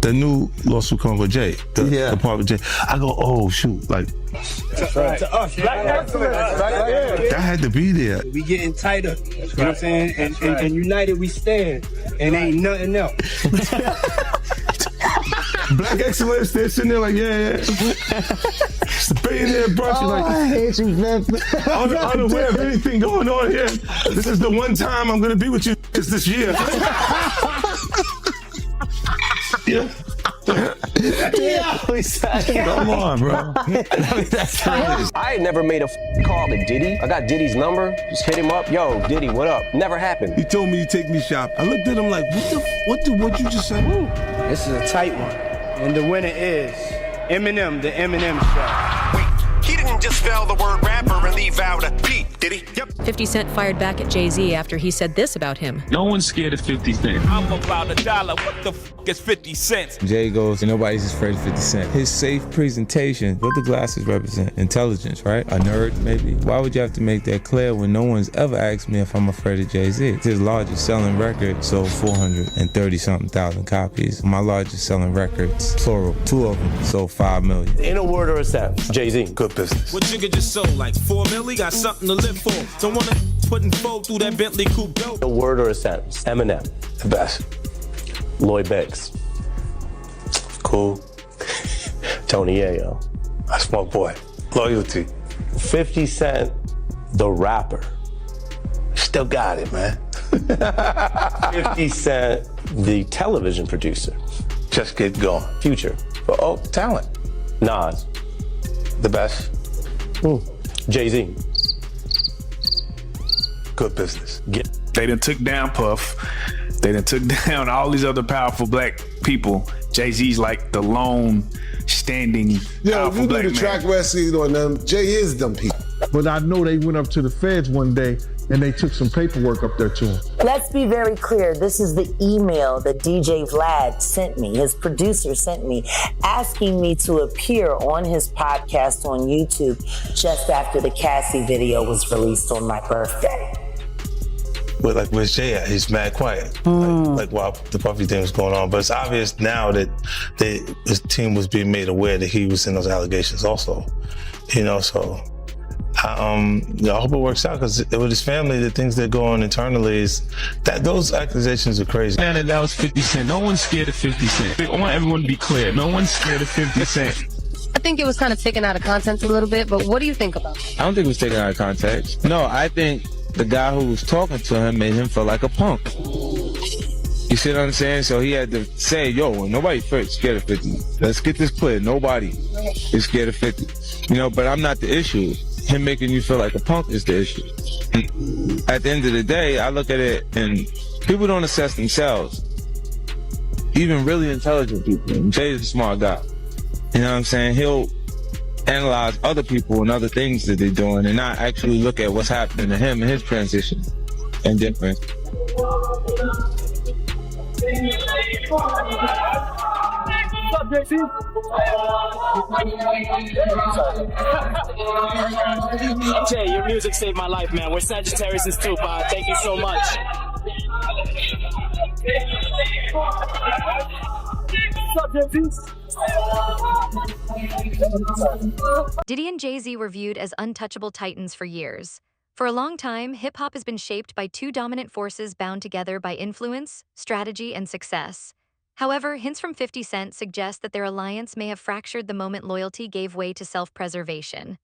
the new lawsuit coming with Jay, the part with Jay. I go, oh shoot, like to us. that had to be there. We getting tighter, you know what I'm saying? And united we stand, and ain't nothing else. Black excellence, they're sitting there like, yeah. It's the billionaire brunch. Like, I hate you, man. Unaware of anything going on here. This is the one time I'm gonna be with you this year. Yeah. Come on, bro. I ain't never made a call to Diddy. I got Diddy's number. Just hit him up. Yo, Diddy, what up? Never happened. He told me to take me shopping. I looked at him like, what you just said? This is a tight one. And the winner is Eminem, the Eminem Show. Wait, he didn't just spell the word rapper and leave out a P, did he? Yep. 50 Cent fired back at Jay-Z after he said this about him. No one's scared of 50 Cent. I'm about $1. What the f is 50 cents? Jay goes, and nobody's afraid of 50 Cent. His safe presentation, what the glasses represent? Intelligence, right? A nerd, maybe? Why would you have to make that clear when no one's ever asked me if I'm afraid of Jay-Z? It's his largest selling record sold 430-something thousand copies. My largest selling records, plural, 2 of them sold 5 million. In a word or a sentence, Jay-Z. Good business. What Jigga just sold, like 4 million? Got something to live for. Don't wanna put in fold through that Bentley coupe dope. A word or a sentence, Eminem. The best. Lloyd Banks. Cool. Tony Yayo. That's my boy. Loyalty. 50 Cent, the rapper. Still got it, man. 50 Cent, the television producer. Just get going. Future. Oh, talent. Nas. The best. Jay-Z. Good business. They done took down Puff. They done took down all these other powerful black people. Jay-Z's like the lone standing powerful you black do man. the track wrestling on them. Jay is them people. But I know they went up to the feds one day and they took some paperwork up there to him. Let's be very clear. This is the email that DJ Vlad sent me, his producer sent me, asking me to appear on his podcast on YouTube just after the Cassie video was released on my birthday. But like, where's Jay at? He's mad quiet. Like while the Puffy thing was going on. But it's obvious now that his team was being made aware that he was in those allegations also. You know, so I hope it works out, because with his family, the things that go on internally is that those accusations are crazy. Man, that was 50 Cent. No one's scared of 50 Cent. I want everyone to be clear. No one's scared of 50 Cent. I think it was kind of taken out of context a little bit, but what do you think about it? I don't think it was taken out of context. No, I think the guy who was talking to him made him feel like a punk. You see what I'm saying? So he had to say, yo, nobody's scared of 50. Let's get this clear. Nobody is scared of 50. You know, but I'm not the issue. Him making you feel like a punk is the issue. At the end of the day, I look at it and people don't assess themselves. Even really intelligent people. Jay's a smart guy. You know what I'm saying? He'll analyze other people and other things that they're doing and not actually look at what's happening to him and his transition and difference. Jay, your music saved my life, man. We're Sagittarius too, man. Thank you so much. Diddy and Jay-Z were viewed as untouchable titans for years. For a long time, hip-hop has been shaped by two dominant forces bound together by influence, strategy, and success. However, hints from 50 Cent suggest that their alliance may have fractured the moment loyalty gave way to self-preservation.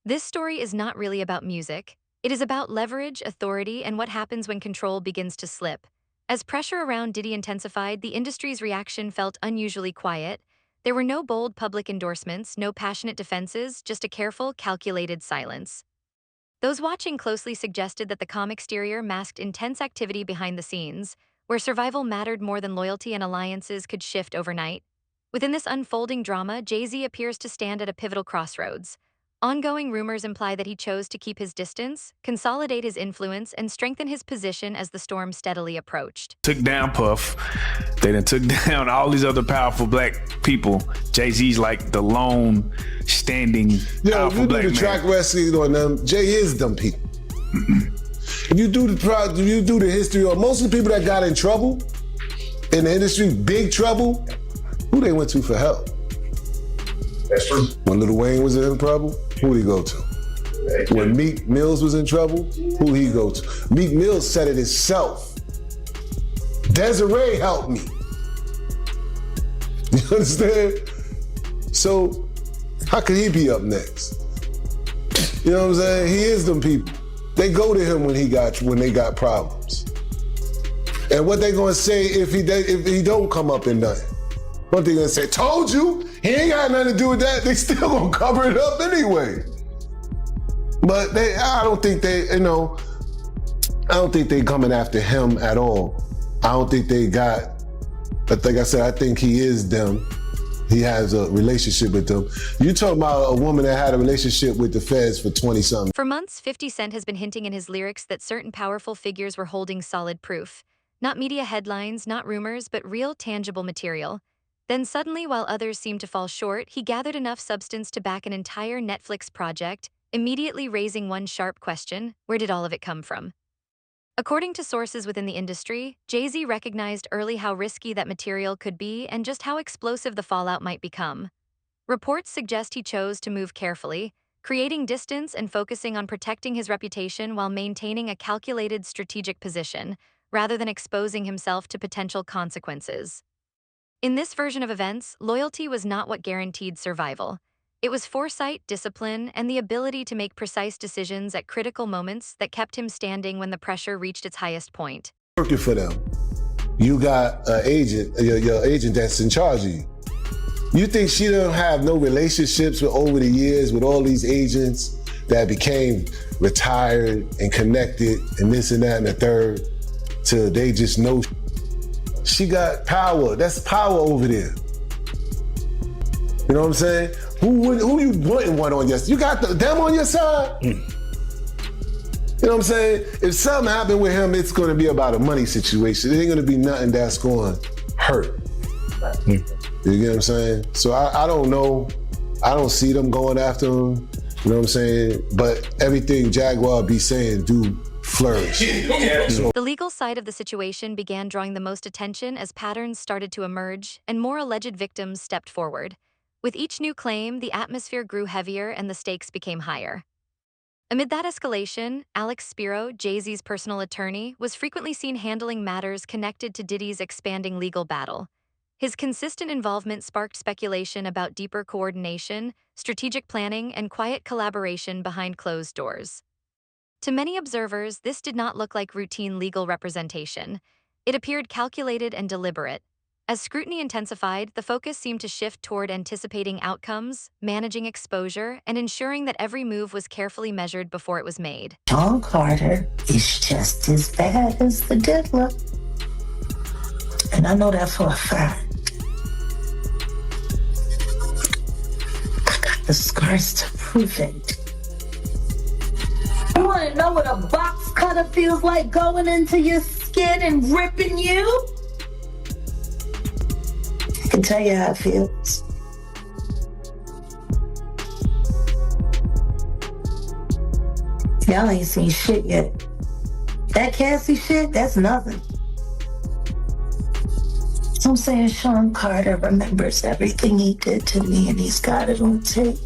This story is not really about music. It is about leverage, authority, and what happens when control begins to slip. As pressure around Diddy intensified, the industry's reaction felt unusually quiet. There were no bold public endorsements, no passionate defenses, just a careful, calculated silence. Those watching closely suggested that the calm exterior masked intense activity behind the scenes, where survival mattered more than loyalty and alliances could shift overnight. Within this unfolding drama, Jay-Z appears to stand at a pivotal crossroads. Ongoing rumors imply that he chose to keep his distance, consolidate his influence, and strengthen his position as the storm steadily approached. Took down Puff. They done took down all these other powerful black people. Jay-Z's like the lone standing powerful black man. You do the track wrestling on them. Jay is them people. You do the history of most of the people that got in trouble in the industry, big trouble, Who they went to for help? That's true. When Lil Wayne was in trouble, who'd he go to? When Meek Mills was in trouble, who'd he go to? Meek Mills said it himself. Desiree helped me. You understand? So, how could he be up next? You know what I'm saying? He is them people. They go to him when they got problems. And what they gonna say if he don't come up and nothing? What they gonna say? Told you, he ain't got nothing to do with that. They still gonna cover it up anyway. But I don't think they coming after him at all. I don't think they got, like I said, I think he is them. He has a relationship with them. You talking about a woman that had a relationship with the feds for 20-something. For months, 50 Cent has been hinting in his lyrics that certain powerful figures were holding solid proof. Not media headlines, not rumors, but real, tangible material. Then suddenly, while others seemed to fall short, he gathered enough substance to back an entire Netflix project, immediately raising one sharp question: where did all of it come from? According to sources within the industry, Jay-Z recognized early how risky that material could be and just how explosive the fallout might become. Reports suggest he chose to move carefully, creating distance and focusing on protecting his reputation while maintaining a calculated strategic position, rather than exposing himself to potential consequences. In this version of events, loyalty was not what guaranteed survival. It was foresight, discipline, and the ability to make precise decisions at critical moments that kept him standing when the pressure reached its highest point. Working for them. You got an agent, your agent that's in charge of you. You think she don't have no relationships with over the years with all these agents that became retired and connected and this and that and the third till they just know she got power. That's power over there. You know what I'm saying? Who you wouldn't want on your side? You got them on your side? You know what I'm saying? If something happened with him, it's going to be about a money situation. It ain't going to be nothing that's going to hurt. You get what I'm saying? So I don't know. I don't see them going after him. You know what I'm saying? But everything Jaguar be saying do flourish. The legal side of the situation began drawing the most attention as patterns started to emerge and more alleged victims stepped forward. With each new claim, the atmosphere grew heavier and the stakes became higher. Amid that escalation, Alex Spiro, Jay-Z's personal attorney, was frequently seen handling matters connected to Diddy's expanding legal battle. His consistent involvement sparked speculation about deeper coordination, strategic planning, and quiet collaboration behind closed doors. To many observers, this did not look like routine legal representation. It appeared calculated and deliberate. As scrutiny intensified, the focus seemed to shift toward anticipating outcomes, managing exposure, and ensuring that every move was carefully measured before it was made. Sean Carter is just as bad as the diddler. And I know that for a fact. I got the scars to prove it. You want to know what a box cutter feels like going into your skin and ripping you? I can tell you how it feels. Y'all ain't seen shit yet. That Cassie shit, that's nothing. I'm saying Sean Carter remembers everything he did to me and he's got it on tape.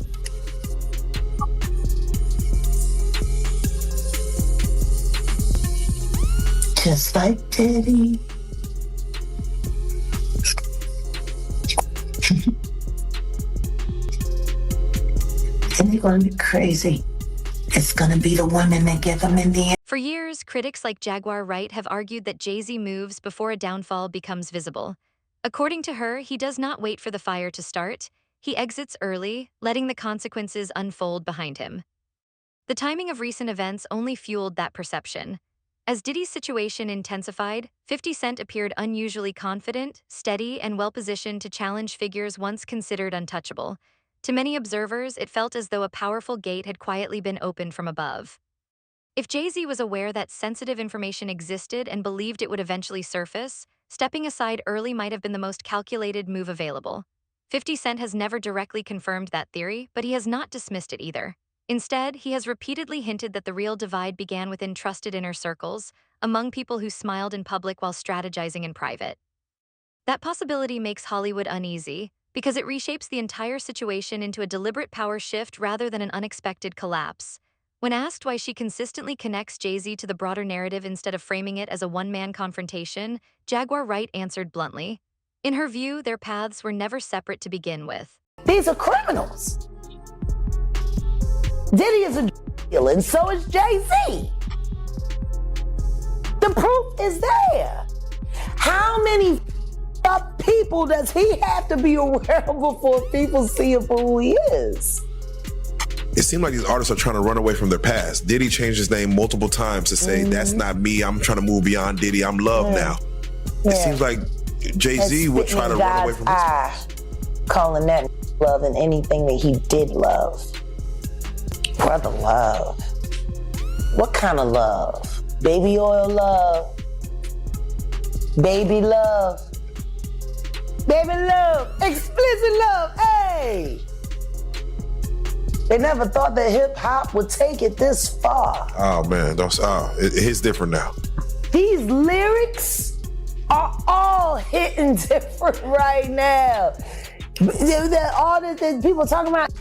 Just like Diddy. And they're gonna be crazy. It's gonna be the women that give them in the end. For years, critics like Jaguar Wright have argued that Jay-Z moves before a downfall becomes visible. According to her, he does not wait for the fire to start. He exits early, letting the consequences unfold behind him. The timing of recent events only fueled that perception. As Diddy's situation intensified, 50 Cent appeared unusually confident, steady, and well-positioned to challenge figures once considered untouchable. To many observers, it felt as though a powerful gate had quietly been opened from above. If Jay-Z was aware that sensitive information existed and believed it would eventually surface, stepping aside early might have been the most calculated move available. 50 Cent has never directly confirmed that theory, but he has not dismissed it either. Instead, he has repeatedly hinted that the real divide began within trusted inner circles, among people who smiled in public while strategizing in private. That possibility makes Hollywood uneasy because it reshapes the entire situation into a deliberate power shift rather than an unexpected collapse. When asked why she consistently connects Jay-Z to the broader narrative instead of framing it as a one-man confrontation, Jaguar Wright answered bluntly. In her view, their paths were never separate to begin with. These are criminals. Diddy is a dealer, and so is Jay-Z. The proof is there. How many people does he have to be around before people see him for who he is? It seems like these artists are trying to run away from their past. Diddy changed his name multiple times to say, that's not me, I'm trying to move beyond Diddy, I'm Love now. It seems like Jay-Z would try to run away from his past. Calling that love and anything that he did love. Brother love. What kind of love? Baby oil love. Baby love. Baby love. Explicit love. Hey! They never thought that hip hop would take it this far. Oh man, it's different now. These lyrics are all hitting different right now. All the people talking about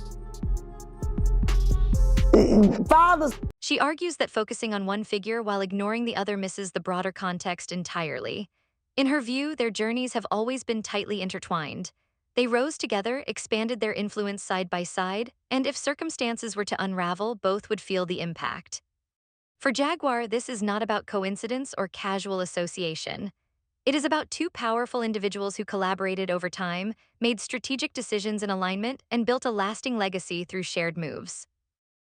fathers. She argues that focusing on one figure while ignoring the other misses the broader context entirely. In her view, their journeys have always been tightly intertwined. They rose together, expanded their influence side by side, and if circumstances were to unravel, both would feel the impact. For Jaguar, this is not about coincidence or casual association. It is about two powerful individuals who collaborated over time, made strategic decisions in alignment, and built a lasting legacy through shared moves.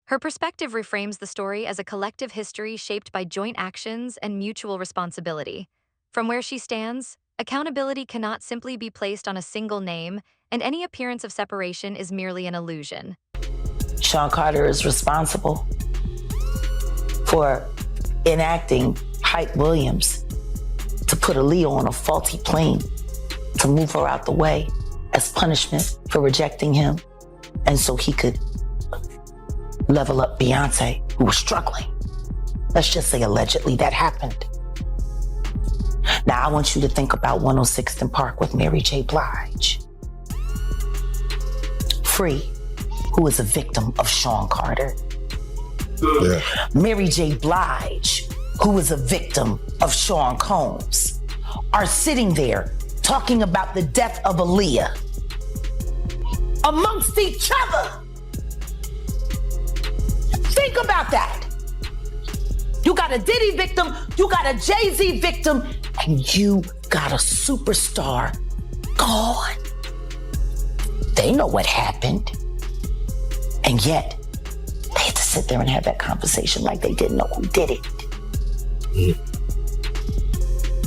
Her perspective reframes the story as a collective history shaped by joint actions and mutual responsibility. From where she stands, accountability cannot simply be placed on a single name, and any appearance of separation is merely an illusion. Sean Carter is responsible for enacting Hype Williams to put Aaliyah on a faulty plane, to move her out the way as punishment for rejecting him, and so he could level up Beyonce, who was struggling. Let's just say allegedly that happened. Now I want you to think about 106th and Park with Mary J. Blige. Free, who is a victim of Sean Carter. Yeah. Mary J. Blige, who is a victim of Sean Combs, are sitting there talking about the death of Aaliyah amongst each other. Think about that. You got a Diddy victim, you got a Jay-Z victim, and you got a superstar gone. They know what happened. And yet, they had to sit there and have that conversation like they didn't know who did it.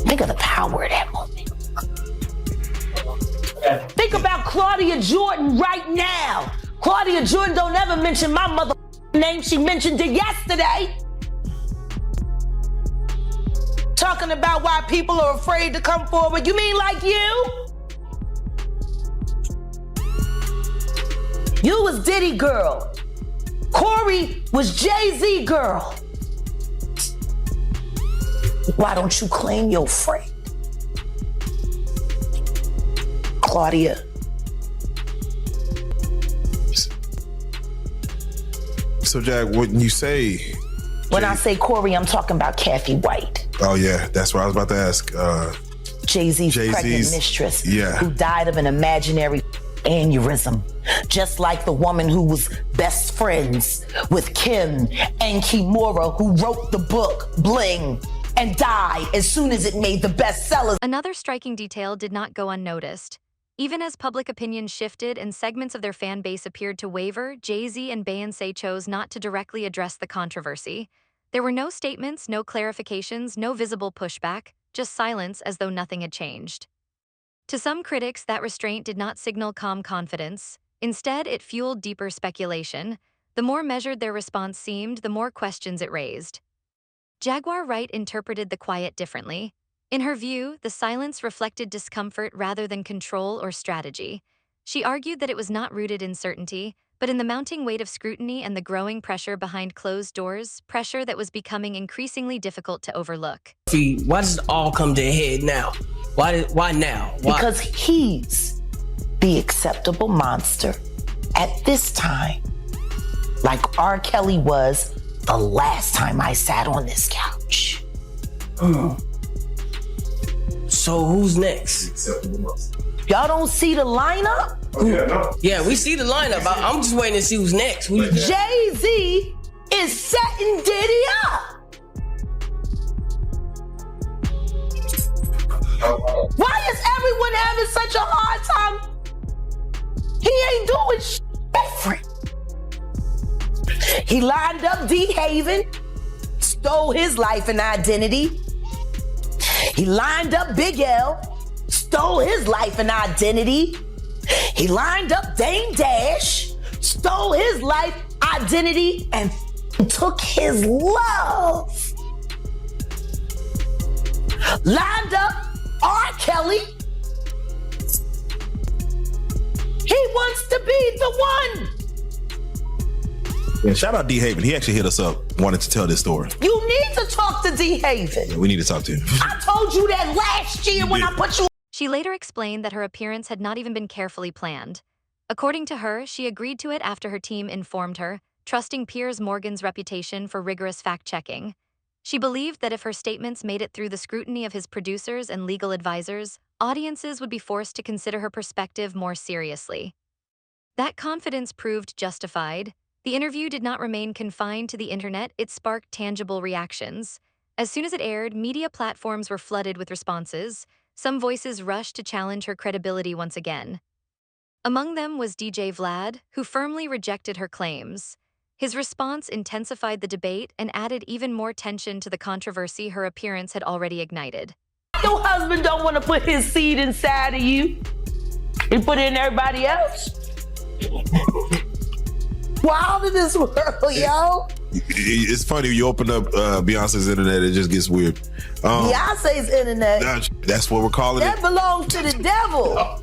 Think of the power of that moment. Think about Claudia Jordan right now. Claudia Jordan don't ever mention my mother name. She mentioned it yesterday. Talking about why people are afraid to come forward. You mean like you? You was Diddy girl. Corey was Jay-Z girl. Why don't you claim your friend? Claudia. So Jack, when you say... When I say Corey, I'm talking about Kathy White. Oh yeah, that's what I was about to ask. Jay-Z's pregnant mistress, who died of an imaginary aneurysm. Just like the woman who was best friends with Kim and Kimura, who wrote the book Bling and died as soon as it made the bestsellers. Another striking detail did not go unnoticed. Even as public opinion shifted and segments of their fan base appeared to waver, Jay-Z and Beyoncé chose not to directly address the controversy. There were no statements, no clarifications, no visible pushback, just silence as though nothing had changed. To some critics, that restraint did not signal calm confidence. Instead, it fueled deeper speculation. The more measured their response seemed, the more questions it raised. Jaguar Wright interpreted the quiet differently. In her view, the silence reflected discomfort rather than control or strategy. She argued that it was not rooted in certainty, but in the mounting weight of scrutiny and the growing pressure behind closed doors, pressure that was becoming increasingly difficult to overlook. Why does it all come to a head now? Why now? Why? Because he's the acceptable monster at this time, like R. Kelly was the last time I sat on this couch. So who's next? Y'all don't see the lineup? Oh, yeah, no. Yeah, we see the lineup. I'm just waiting to see who's next. Jay-Z is setting Diddy up. Why is everyone having such a hard time? He ain't doing shit different. He lined up D. Haven, stole his life and identity. He lined up Big L, stole his life and identity. He lined up Dame Dash, stole his life, identity, and took his love. Lined up R. Kelly. He wants to be the one. Yeah, shout out D. Haven. He actually hit us up, wanted to tell this story. You need to talk to D. Haven. Yeah, we need to talk to him. I told you that last year when I put you. She later explained that her appearance had not even been carefully planned. According to her, she agreed to it after her team informed her, trusting Piers Morgan's reputation for rigorous fact-checking. She believed that if her statements made it through the scrutiny of his producers and legal advisors, audiences would be forced to consider her perspective more seriously. That confidence proved justified. The interview did not remain confined to the internet, it sparked tangible reactions. As soon as it aired, media platforms were flooded with responses. Some voices rushed to challenge her credibility once again. Among them was DJ Vlad, who firmly rejected her claims. His response intensified the debate and added even more tension to the controversy her appearance had already ignited. Your husband don't want to put his seed inside of you. He put it in everybody else. Wild in this world, yo. It's funny, you open up Beyonce's internet, it just gets weird. Beyonce's internet. That's what we're calling that it. That belongs to the devil.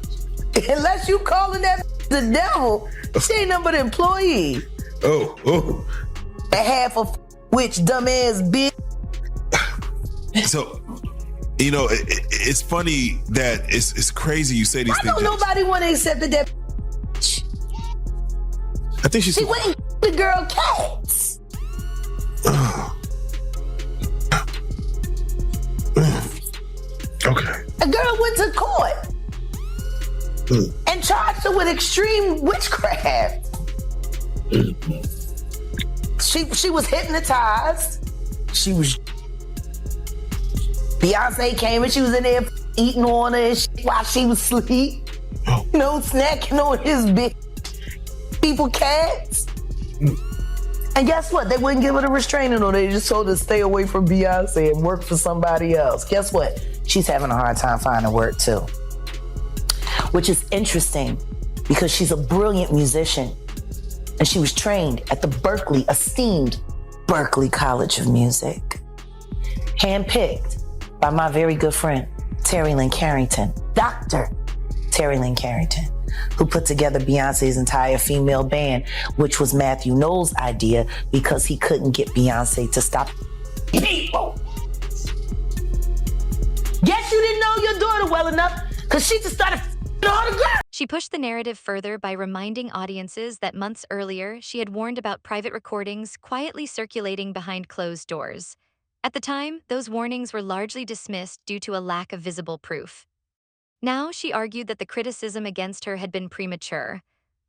Unless you calling that the devil, she ain't nothing but an employee. Oh. A half of which dumbass bitch. So, you know, it's funny that it's crazy you say these things. I know nobody want to accept that. I think she went and the girl cats. Okay. A girl went to court and charged her with extreme witchcraft. She was hypnotized. Beyonce came and she was in there eating on her and shit while she was asleep. You know, snacking on his big people cats. And guess what? They wouldn't give her a restraining order. They just told her to stay away from Beyonce and work for somebody else. Guess what? She's having a hard time finding work too. Which is interesting because she's a brilliant musician. And she was trained at the esteemed Berklee College of Music. Handpicked by my very good friend, Terry Lynn Carrington, Dr. Terry Lynn Carrington, who put together Beyonce's entire female band, which was Matthew Knowles' idea because he couldn't get Beyonce to stop people. Guess you didn't know your daughter well enough because she just started all the girls. She pushed the narrative further by reminding audiences that months earlier, she had warned about private recordings quietly circulating behind closed doors. At the time, those warnings were largely dismissed due to a lack of visible proof. Now, she argued that the criticism against her had been premature.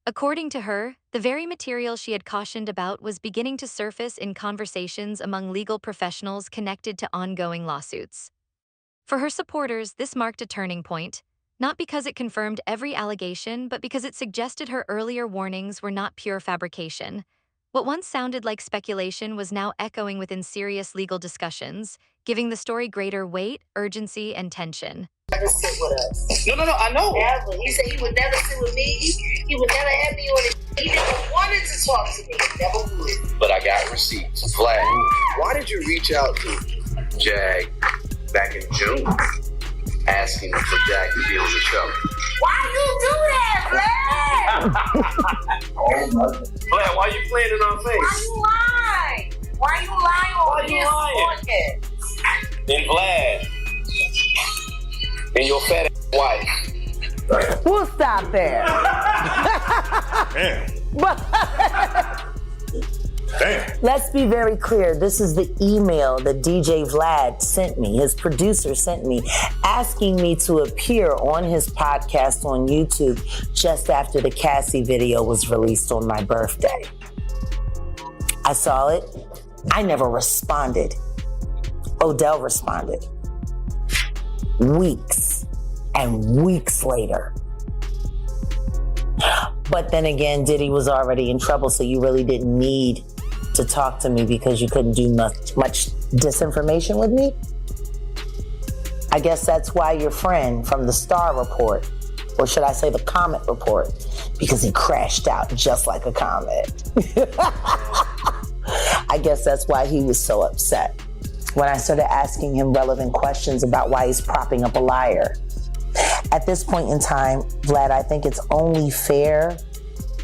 According to her, the very material she had cautioned about was beginning to surface in conversations among legal professionals connected to ongoing lawsuits. For her supporters, this marked a turning point, not because it confirmed every allegation, but because it suggested her earlier warnings were not pure fabrication. What once sounded like speculation was now echoing within serious legal discussions, giving the story greater weight, urgency, and tension. Never sit with us. No, I know. Never. He said he would never sit with me. He would never have me on it. He never wanted to talk to me. Never would. But I got receipts. Vlad, why did you reach out to Jag back in June asking for Jag to be on the show? Why you do that, Vlad? Vlad, why you playing in our face? Why you lying on this podcast? Then Vlad, and your fat ass wife. We'll stop there. Damn. Let's be very clear. This is the email that DJ Vlad sent me, his producer sent me, asking me to appear on his podcast on YouTube just after the Cassie video was released on my birthday. I saw it. I never responded. Odell responded. Weeks and weeks later. But then again, Diddy was already in trouble, so you really didn't need to talk to me because you couldn't do much disinformation with me. I guess that's why your friend from the Star Report, or should I say the Comet Report, because he crashed out just like a comet. I guess that's why he was so upset when I started asking him relevant questions about why he's propping up a liar. At this point in time, Vlad, I think it's only fair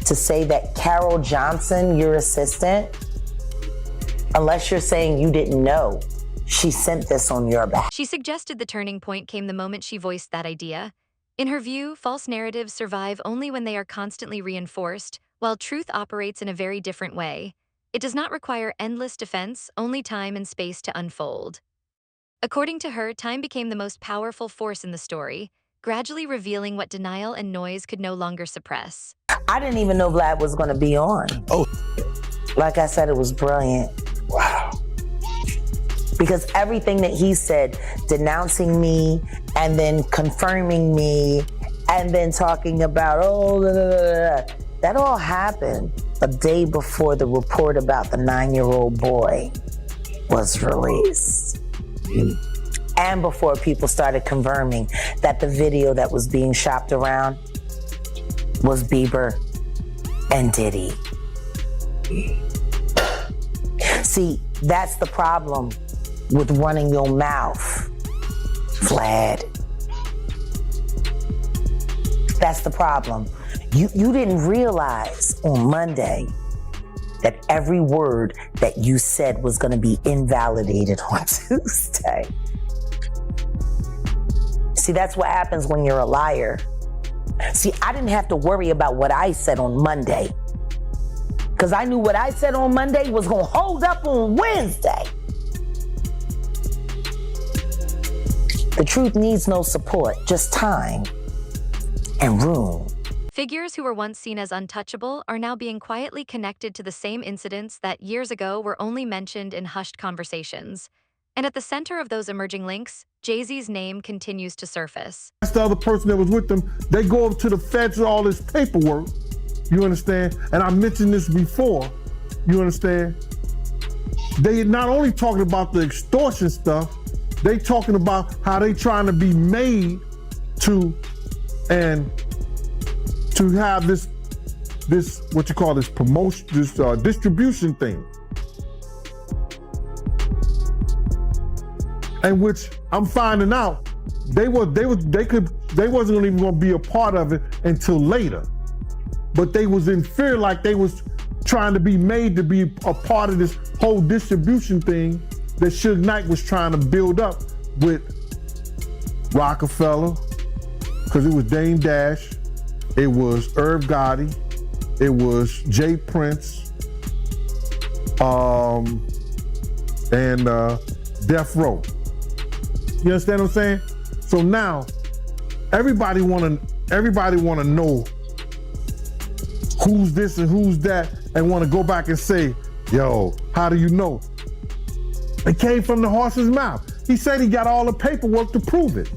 to say that Carol Johnson, your assistant, unless you're saying you didn't know, she sent this on your behalf. She suggested the turning point came the moment she voiced that idea. In her view, false narratives survive only when they are constantly reinforced, while truth operates in a very different way. It does not require endless defense, only time and space to unfold. According to her, time became the most powerful force in the story, gradually revealing what denial and noise could no longer suppress. I didn't even know Vlad was going to be on. Oh. Like I said, it was brilliant. Wow. Because everything that he said, denouncing me and then confirming me and then talking about, that all happened a day before the report about the 9-year-old boy was released. And before people started confirming that the video that was being shopped around was Bieber and Diddy. See, that's the problem with running your mouth, Vlad. That's the problem. You didn't realize on Monday that every word that you said was going to be invalidated on Tuesday. See, that's what happens when you're a liar. See, I didn't have to worry about what I said on Monday, because I knew what I said on Monday was going to hold up on Wednesday. The truth needs no support, just time and room. Figures who were once seen as untouchable are now being quietly connected to the same incidents that years ago were only mentioned in hushed conversations. And at the center of those emerging links, Jay-Z's name continues to surface. That's the other person that was with them. They go up to the feds with all this paperwork, you understand? And I mentioned this before, you understand? They not only talking about the extortion stuff, they talking about how they trying to be made to have this what you call this promotion, this distribution thing. And which I'm finding out they wasn't even gonna be a part of it until later. But they was in fear, like they was trying to be made to be a part of this whole distribution thing that Suge Knight was trying to build up with Rockefeller, because it was Dame Dash, it was Irv Gotti, it was Jay Prince, and Death Row. You understand what I'm saying? So now, everybody wanna know who's this and who's that, and wanna go back and say, yo, how do you know? It came from the horse's mouth. He said he got all the paperwork to prove it.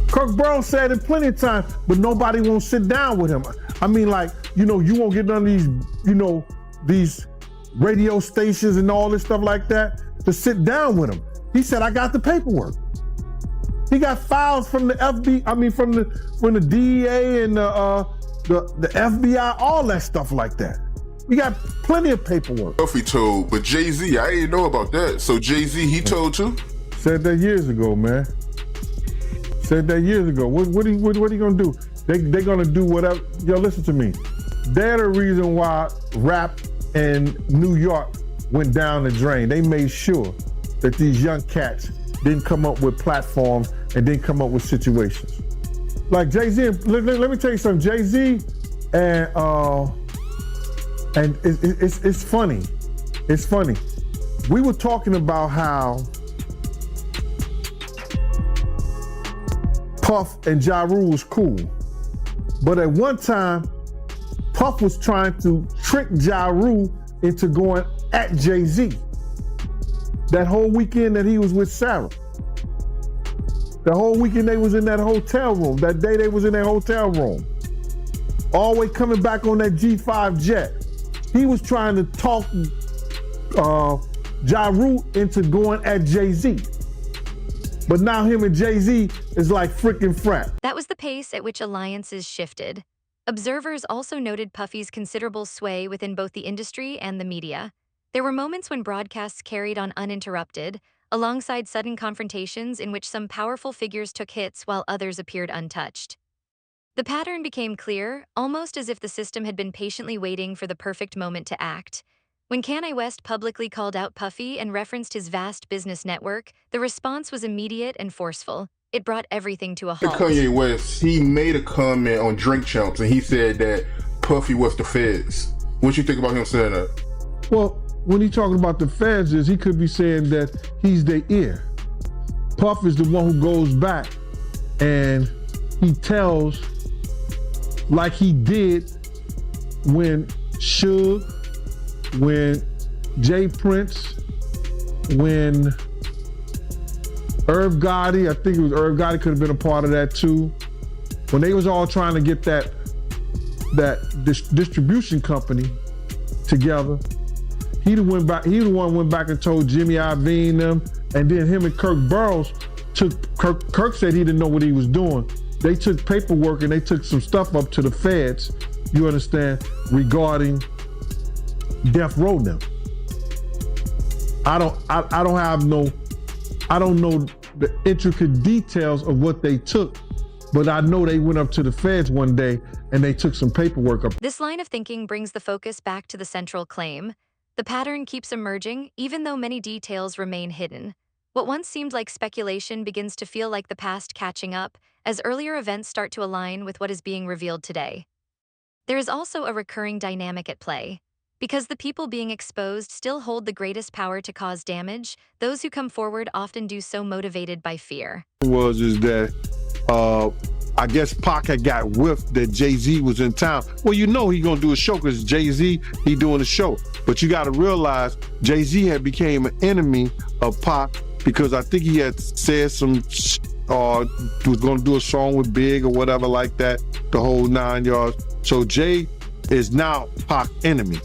Kirk Brown said it plenty of times, but nobody won't sit down with him. I mean, like, you won't get none of these, these radio stations and all this stuff like that to sit down with him. He said, I got the paperwork. He got files from the from the DEA and the FBI, all that stuff like that. We got plenty of paperwork. He told, but Jay-Z, I didn't know about that. So Jay-Z, he told too? Said that years ago, man. Said that years ago. What are you gonna do? They're gonna do whatever. Yo, listen to me. They're the reason why rap in New York went down the drain. They made sure that these young cats didn't come up with platforms and didn't come up with situations. Like Jay-Z, let me tell you something. Jay-Z and it's funny. It's funny. We were talking about how Puff and Ja Rule was cool. But at one time, Puff was trying to trick Ja Rule into going at Jay-Z. That whole weekend that he was with Sarah. The whole weekend they was in that hotel room. That day they was in that hotel room. Always coming back on that G5 jet. He was trying to talk Ja Rule into going at Jay-Z. But now him and Jay-Z is like freaking frat. That was the pace at which alliances shifted. Observers also noted Puffy's considerable sway within both the industry and the media. There were moments when broadcasts carried on uninterrupted, alongside sudden confrontations in which some powerful figures took hits while others appeared untouched. The pattern became clear, almost as if the system had been patiently waiting for the perfect moment to act. When Kanye West publicly called out Puffy and referenced his vast business network, the response was immediate and forceful. It brought everything to a halt. Kanye West, he made a comment on Drink Champs and he said that Puffy was the feds. What you think about him saying that? Well, when he talking about the feds, he could be saying that he's their ear. Puff is the one who goes back and he tells, like he did when Suge, when Jay Prince, when Irv Gotti, I think it was Irv Gotti could have been a part of that too. When they was all trying to get that distribution company together, he the one went back and told Jimmy Iovine them, and then him and Kirk Burroughs Kirk said he didn't know what he was doing. They took paperwork and they took some stuff up to the feds, you understand, regarding Death Row now. I don't know the intricate details of what they took, but I know they went up to the feds one day and they took some paperwork up. This line of thinking brings the focus back to the central claim. The pattern keeps emerging, even though many details remain hidden. What once seemed like speculation begins to feel like the past catching up, as earlier events start to align with what is being revealed today. There is also a recurring dynamic at play. Because the people being exposed still hold the greatest power to cause damage, those who come forward often do so motivated by fear. Is that I guess Pac had got whiffed that Jay-Z was in town. Well, you know he gonna do a show because Jay-Z, he doing a show. But you gotta realize Jay-Z had became an enemy of Pac because I think he had said some, was gonna do a song with Big or whatever like that, the whole 9 yards. So Jay is now Pac enemy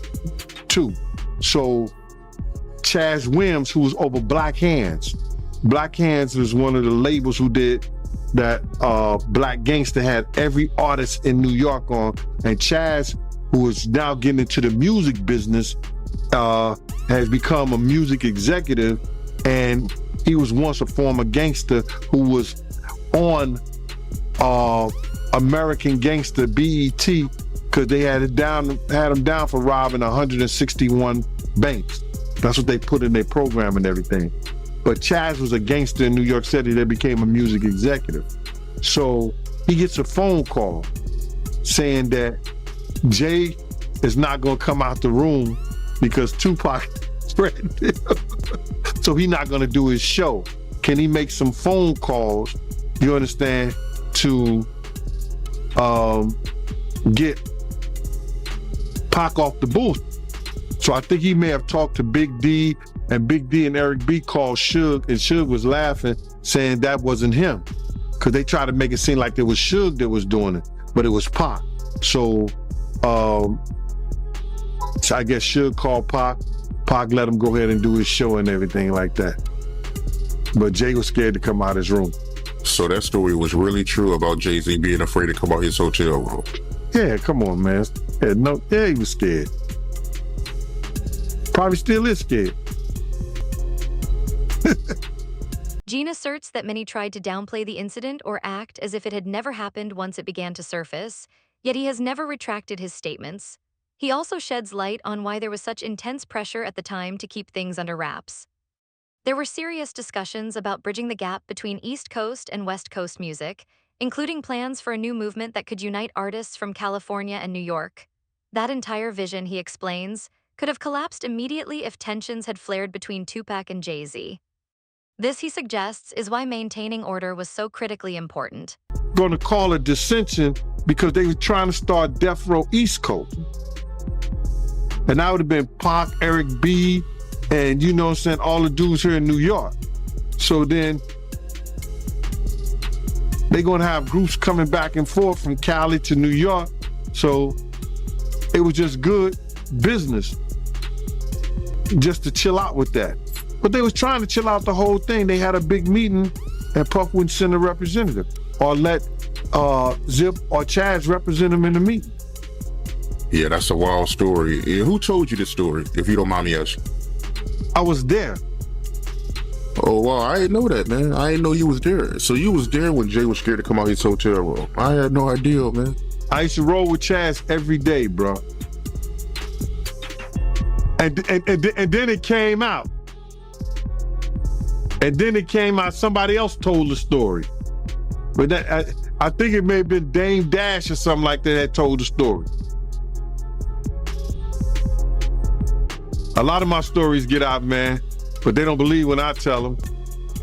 too. So Chaz Williams, who was over Black Hands. Black Hands was one of the labels who did that Black Gangster had every artist in New York on. And Chaz, who is now getting into the music business, has become a music executive. And he was once a former gangster who was on American Gangster, BET, because they had him down for robbing 161 banks. That's what they put in their program and everything. But Chaz was a gangster in New York City that became a music executive. So he gets a phone call saying that Jay is not gonna come out the room because Tupac threatened him. So he's not gonna do his show. Can he make some phone calls, you understand, to get Pac off the booth? So I think he may have talked to Big D, and Big D and Eric B called Suge, and Suge was laughing, saying that wasn't him. Because they tried to make it seem like it was Suge that was doing it, but it was Pac. So I guess Suge called Pac. Pac let him go ahead and do his show and everything like that. But Jay was scared to come out his room. So that story was really true about Jay-Z being afraid to come out his hotel room. Yeah, come on, man. Yeah, he was scared. Probably still is scared. Gene asserts that many tried to downplay the incident or act as if it had never happened once it began to surface, yet he has never retracted his statements. He also sheds light on why there was such intense pressure at the time to keep things under wraps. There were serious discussions about bridging the gap between East Coast and West Coast music, including plans for a new movement that could unite artists from California and New York. That entire vision, he explains, could have collapsed immediately if tensions had flared between Tupac and Jay-Z. This, he suggests, is why maintaining order was so critically important. Going to call it dissension because they were trying to start Death Row East Coast. And that would have been Pac, Eric B., and you know what I'm saying, all the dudes here in New York. So then they're going to have groups coming back and forth from Cali to New York. So it was just good business just to chill out with that. But they was trying to chill out the whole thing. They had a big meeting and Puff wouldn't send a representative or let Zip or Chaz represent him in the meeting. Yeah, that's a wild story. Yeah, who told you this story, if you don't mind me asking? I was there. Oh, wow, I didn't know that, man. I didn't know you was there. So you was there when Jay was scared to come out his hotel room. I had no idea, man. I used to roll with Chaz every day, bro. And then it came out. And then it came out, somebody else told the story. But that, I think it may have been Dame Dash or something like that told the story. A lot of my stories get out, man, but they don't believe when I tell them.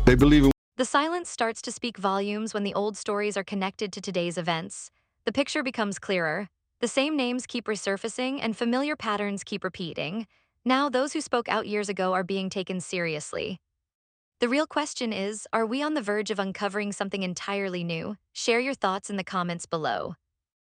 They believe it. The silence starts to speak volumes when the old stories are connected to today's events. The picture becomes clearer. The same names keep resurfacing and familiar patterns keep repeating. Now, those who spoke out years ago are being taken seriously. The real question is, are we on the verge of uncovering something entirely new? Share your thoughts in the comments below.